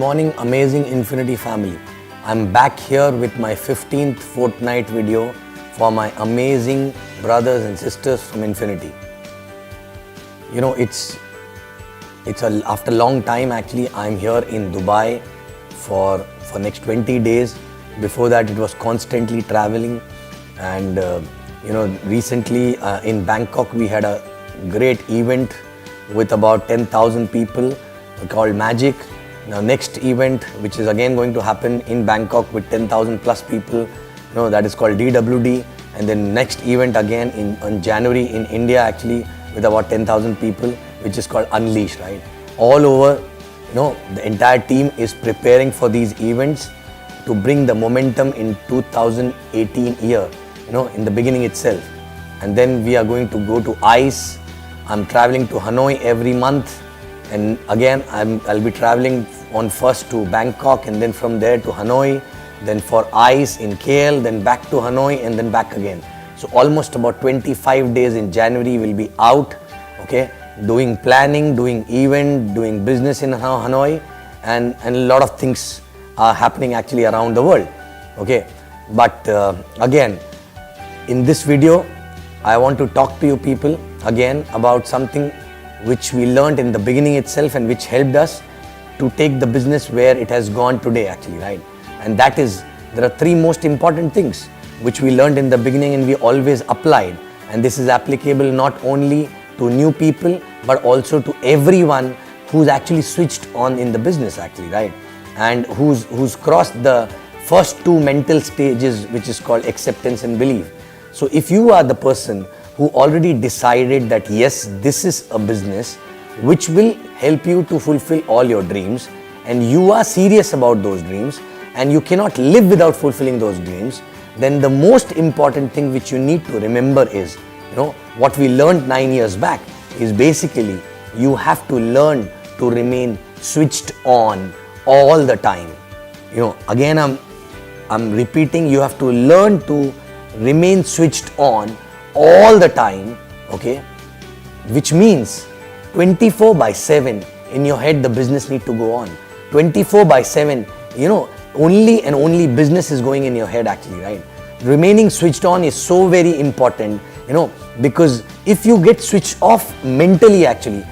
morning, amazing Infinity family. I'm back here with my 15th fortnight video for my amazing brothers and sisters from Infinity. You know, after a long time actually. I'm here in Dubai for next 20 days. Before that, it was constantly traveling, and recently in Bangkok we had a great event with about 10,000 people called Magic. Now next event, which is again going to happen in Bangkok with 10,000 plus people, that is called DWD. And then next event again in January in India actually with about 10,000 people, which is called Unleash, right? All over, the entire team is preparing for these events to bring the momentum in 2018 year, in the beginning itself. And then we are going to go to ICE. I'm traveling to Hanoi every month. And again, I'll be traveling on first to Bangkok and then from there to Hanoi, then for ICE in KL, then back to Hanoi and then back again. So almost about 25 days in January will be out, okay, doing planning, doing event, doing business in Hanoi, and a lot of things are happening actually around the world, okay. But again, in this video, I want to talk to you people again about something which we learned in the beginning itself and which helped us to take the business where it has gone today actually, right? And that is, there are three most important things which we learned in the beginning and we always applied. And this is applicable not only to new people, but also to everyone who's actually switched on in the business actually, right? And who's crossed the first two mental stages, which is called acceptance and belief. So if you are the person who already decided that yes, this is a business which will help you to fulfill all your dreams, and you are serious about those dreams and you cannot live without fulfilling those dreams, then the most important thing which you need to remember is, what we learned 9 years back is basically you have to learn to remain switched on all the time. Again, I'm repeating, you have to learn to remain switched on all the time, okay, which means 24/7 in your head the business need to go on. 24/7, only and only business is going in your head actually, right? Remaining switched on is so very important, because if you get switched off mentally actually,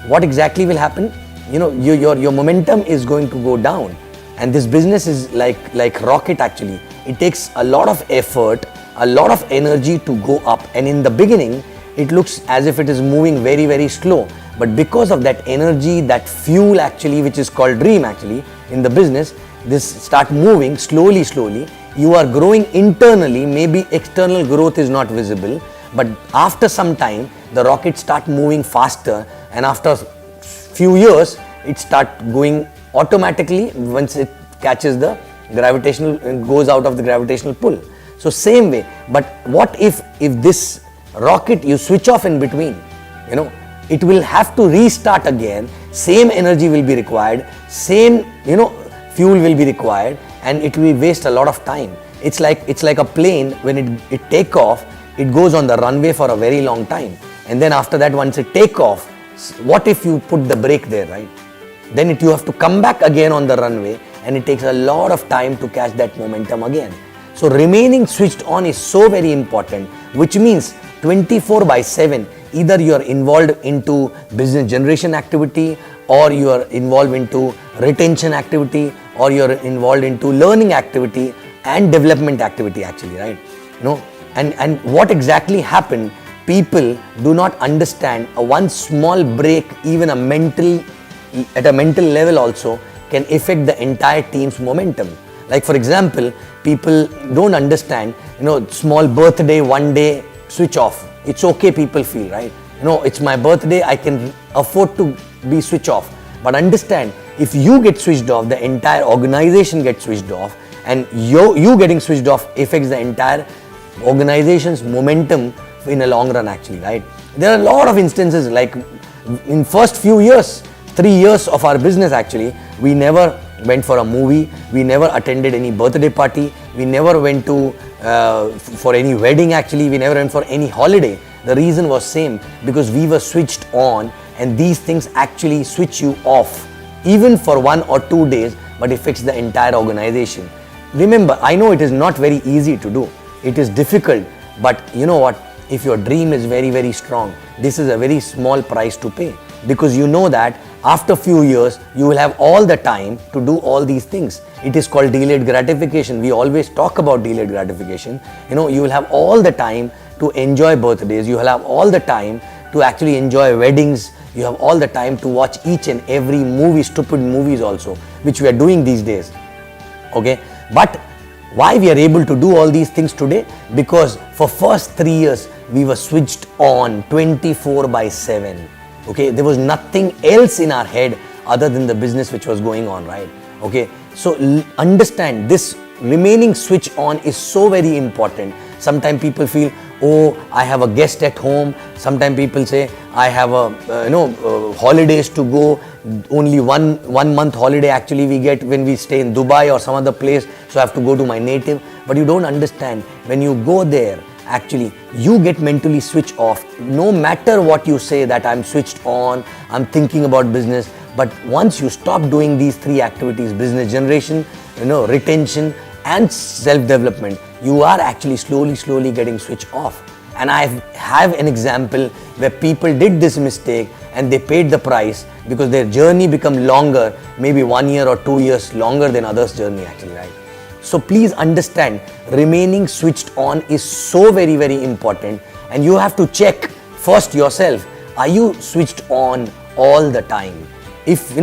what exactly will happen? Your momentum is going to go down, and this business is like rocket actually. It takes a lot of effort, a lot of energy to go up, and in the beginning it looks as if it is moving very, very slow. But because of that energy, that fuel actually, which is called dream actually in the business, this start moving slowly. You are growing internally, maybe external growth is not visible, but after some time the rocket start moving faster, and after few years it start going automatically once it catches the gravitational, goes out of the gravitational pull. So same way, but what if this rocket you switch off in between, it will have to restart again, same energy will be required, same fuel will be required, and it will waste a lot of time. It's like a plane, when it take off, it goes on the runway for a very long time, and then after that, once it take off, what if you put the brake there, right? Then you have to come back again on the runway, and it takes a lot of time to catch that momentum again. So remaining switched on is so very important, which means 24/7, either you are involved into business generation activity, or you are involved into retention activity, or you are involved into learning activity and development activity actually, right? And what exactly happened, people do not understand one small break, even at a mental level also, can affect the entire team's momentum. Like for example, people don't understand, small birthday, one day switch off. It's okay, people feel, right? It's my birthday, I can afford to be switch off. But understand, if you get switched off, the entire organization gets switched off, and you getting switched off affects the entire organization's momentum in a long run actually, right? There are a lot of instances, like in first few years, 3 years of our business actually, we never went for a movie, we never attended any birthday party, we never went to for any wedding actually, we never went for any holiday. The reason was same, because we were switched on, and these things actually switch you off even for 1 or 2 days, but it affects the entire organization. Remember, I know it is not very easy to do. It is difficult, but you know what? If your dream is very, very strong, this is a very small price to pay, because you know that after few years, you will have all the time to do all these things. It is called delayed gratification. We always talk about delayed gratification. You know, you will have all the time to enjoy birthdays. You will have all the time to actually enjoy weddings. You have all the time to watch each and every movie, stupid movies also, which we are doing these days. Okay, but why we are able to do all these things today? Because for first 3 years we were switched on 24/7. Okay, there was nothing else in our head other than the business which was going on, right? Okay, so understand this remaining switch on is so very important. Sometimes people feel, oh, I have a guest at home. Sometimes people say, I have holidays to go. Only one month holiday actually we get when we stay in Dubai or some other place. So I have to go to my native. But you don't understand, when you go there, actually you get mentally switched off. No matter what you say that I'm switched on, I'm thinking about business. But once you stop doing these three activities, business generation, retention and self-development, you are actually slowly getting switched off. And I have an example where people did this mistake and they paid the price because their journey become longer, maybe 1 year or 2 years longer than others' journey actually, right? So please understand, remaining switched on is so very, very important, and you have to check first yourself. Are you switched on all the time? If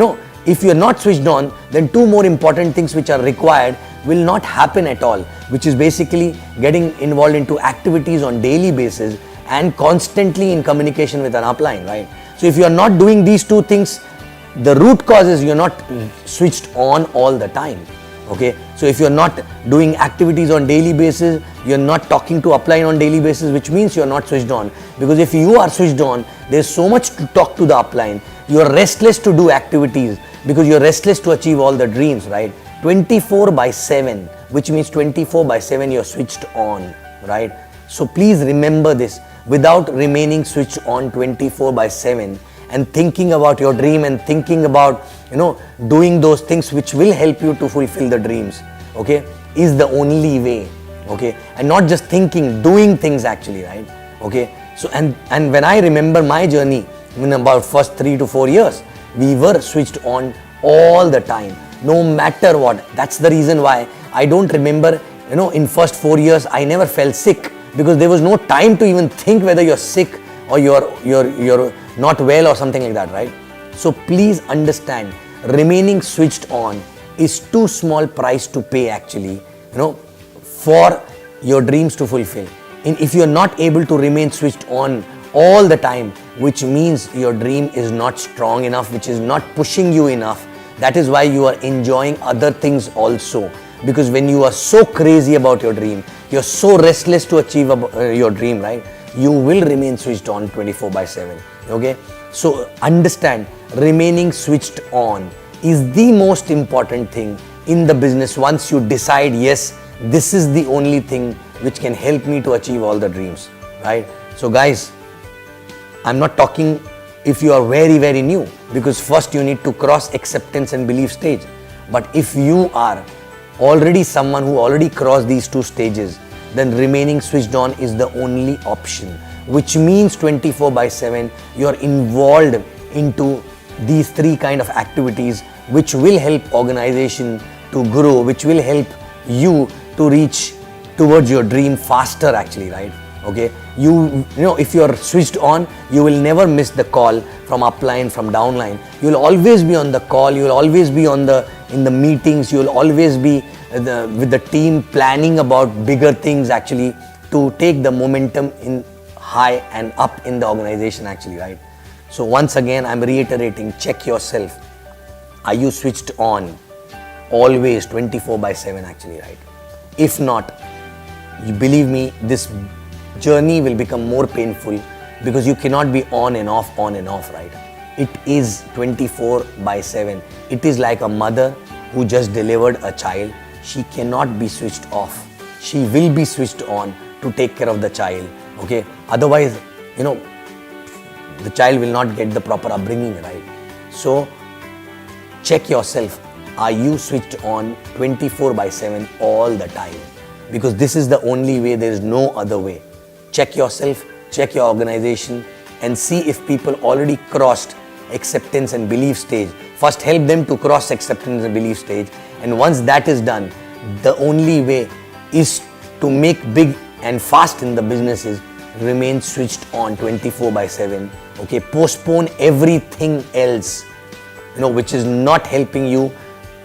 you're not switched on, then two more important things which are required will not happen at all, which is basically getting involved into activities on daily basis and constantly in communication with an upline, right? So if you are not doing these two things, the root cause is you're not switched on all the time. Okay, so if you're not doing activities on daily basis, you're not talking to upline on daily basis, which means you're not switched on. Because if you are switched on, there's so much to talk to the upline. You're restless to do activities because you're restless to achieve all the dreams, right? 24/7, which means 24/7 you're switched on, right? So please remember this. Without remaining switched on 24/7 and thinking about your dream and thinking about doing those things which will help you to fulfill the dreams, okay, is the only way, okay, and not just thinking, doing things actually, right? Okay, so and when I remember my journey in about first 3 to 4 years, we were switched on all the time, no matter what. That's the reason why I don't remember, in first 4 years I never felt sick, because there was no time to even think whether you're sick or you're not well or something like that, right? So please understand, remaining switched on is too small price to pay actually, for your dreams to fulfill. And if you're not able to remain switched on all the time, which means your dream is not strong enough, which is not pushing you enough. That is why you are enjoying other things also. Because when you are so crazy about your dream, you're so restless to achieve your dream, right? You will remain switched on 24/7. Okay, so understand, remaining switched on is the most important thing in the business. Once you decide, yes, this is the only thing which can help me to achieve all the dreams, right? So guys, I'm not talking if you are very, very new, because first you need to cross acceptance and belief stage. But if you are already someone who already crossed these two stages, then remaining switched on is the only option, which means 24/7 you are involved into these three kind of activities which will help organization to grow, which will help you to reach towards your dream faster actually, right? Okay, if you are switched on, you will never miss the call from upline, from downline. You will always be on the call, you will always be in the meetings, you will always be with the team planning about bigger things actually, to take the momentum in high and up in the organization actually, right? So once again, I'm reiterating, check yourself. Are you switched on always 24/7 actually, right? If not, you believe me, this journey will become more painful, because you cannot be on and off, right? It is 24/7. It is like a mother who just delivered a child. She cannot be switched off. She will be switched on to take care of the child, okay? Otherwise, the child will not get the proper upbringing, right? So check yourself. Are you switched on 24/7 all the time? Because this is the only way, there is no other way. Check yourself, check your organization, and see if people already crossed acceptance and belief stage. First, help them to cross acceptance and belief stage. And once that is done, the only way is to make big and fast in the businesses, remain switched on 24/7. Okay, postpone everything else, which is not helping you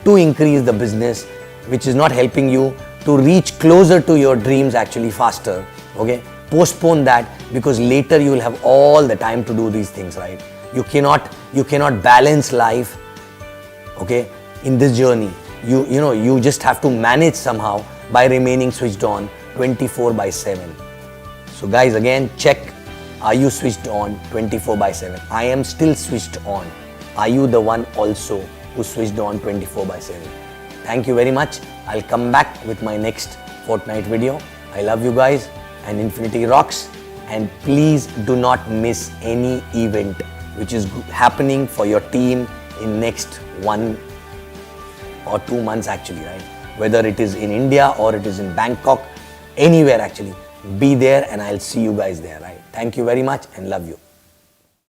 to increase the business, which is not helping you to reach closer to your dreams actually faster. Okay, postpone that, because later you will have all the time to do these things, right? You cannot balance life, okay, in this journey. You just have to manage somehow by remaining switched on 24/7. So guys, again, check, are you switched on 24/7? I am still switched on. Are you the one also who switched on 24/7? Thank you very much. I'll come back with my next fortnight video. I love you guys, and Infinity rocks. And please do not miss any event which is happening for your team in next 1 or 2 months actually, right? Whether it is in India or it is in Bangkok, anywhere actually, be there, and I'll see you guys there, right? Thank you very much and love you.